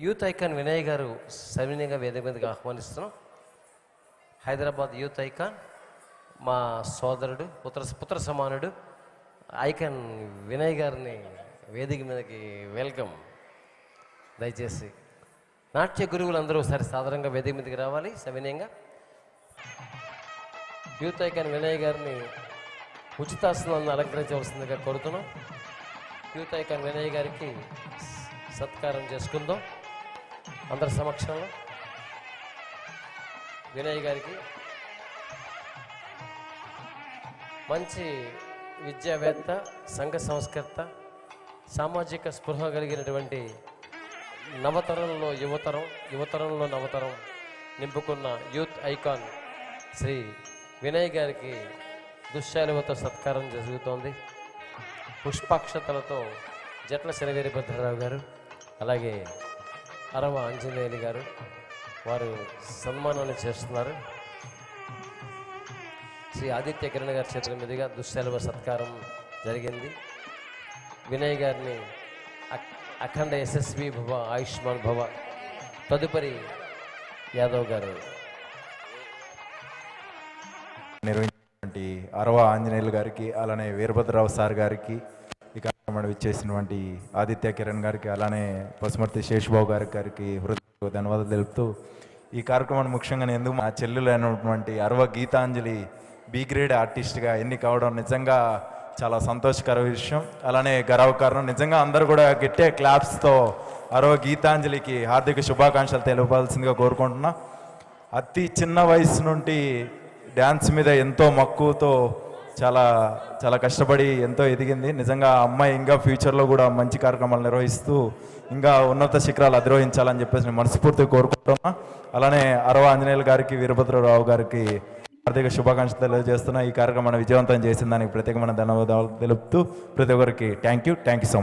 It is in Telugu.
యూత్ ఐకాన్ వినయ్ గారు సవినయంగా వేదిక మీదకి ఆహ్వానిస్తున్నాం. హైదరాబాద్ యూత్ ఐకాన్ మా సోదరుడు పుత్ర సమానుడు ఐకాన్ వినయ్ గారిని వేదిక మీదకి వెల్కమ్. దయచేసి నాట్య గురువులందరూ ఒకసారి సాధారణంగా వేదిక మీదకి రావాలి. సవినయంగా యూత్ ఐకాన్ వినయ్ గారిని ఉచితాసనాలను అలంకరించవలసిందిగా కోరుతున్నాం. యూత్ ఐకాన్ వినయ్ గారికి సత్కారం చేసుకుందాం అందరి సమక్షంలో. వినయ్ గారికి మంచి విద్యావేత్త, సంఘ సంస్కర్త, సామాజిక స్పృహ కలిగినటువంటి నవతరంలో యువతరంలో నవతరం నింపుకున్న యూత్ ఐకాన్ శ్రీ వినయ్ గారికి దుశ్శాలువతో సత్కారం జరుగుతోంది. పుష్పాక్షతలతో జట్ల శనివీరభద్రరావు గారు, అలాగే అరవ ఆంజనేయులు గారు వారు సన్మానాన్ని చేస్తున్నారు. శ్రీ ఆదిత్య కిరణ్ గారి చేతుల మీదుగా దుశ్శాలువ సత్కారం జరిగింది. వినయ్ గారిని అఖండ యశస్వి భవ, ఆయుష్మాన్ భవ. తదుపరి యాదవ్ గారు నిర్వహించినటువంటి అరవ ఆంజనేయులు గారికి, అలానే వీరభద్రరావు సార్ గారికి, ఈ కార్యక్రమాన్ని ఇచ్చేసినటువంటి ఆదిత్య కిరణ్ గారికి, అలానే పసుమర్తి శేషబాబు గారికి హృదయ ధన్యవాదాలు తెలుపుతూ, ఈ కార్యక్రమాన్ని ముఖ్యంగా ఎందుకు మా చెల్లెలు అయినటువంటి అరవ గీతాంజలి బి గ్రేడ్ ఆర్టిస్ట్గా ఎన్ని కావడం నిజంగా చాలా సంతోషకర విషయం, అలానే గర్వకారణం. నిజంగా అందరూ కూడా గట్టే క్లాప్స్తో అరవ గీతాంజలికి హార్దిక శుభాకాంక్షలు తెలియవలసిందిగా కోరుకుంటున్నా. అతి చిన్న వయసు నుండి డ్యాన్స్ మీద ఎంతో మక్కువతో చాలా చాలా కష్టపడి ఎంతో ఎదిగింది. నిజంగా అమ్మాయి ఇంకా ఫ్యూచర్లో కూడా మంచి కార్యక్రమాలు నిర్వహిస్తూ ఇంకా ఉన్నత శిఖరాలు అధిరోహించాలని చెప్పేసి నేను మనస్ఫూర్తిగా కోరుకుంటున్నా. అలానే అరవ ఆంజనేయులు గారికి, వీరభద్రరావు గారికి హార్దిక శుభాకాంక్షలు తెలియజేస్తున్నా. ఈ కార్యక్రమాన్ని విజయవంతం చేసిన దానికి ప్రత్యేకమైన ధన్యవాదాలు తెలుపుతూ ప్రతి ఒక్కరికి థ్యాంక్ యూ సో మచ్.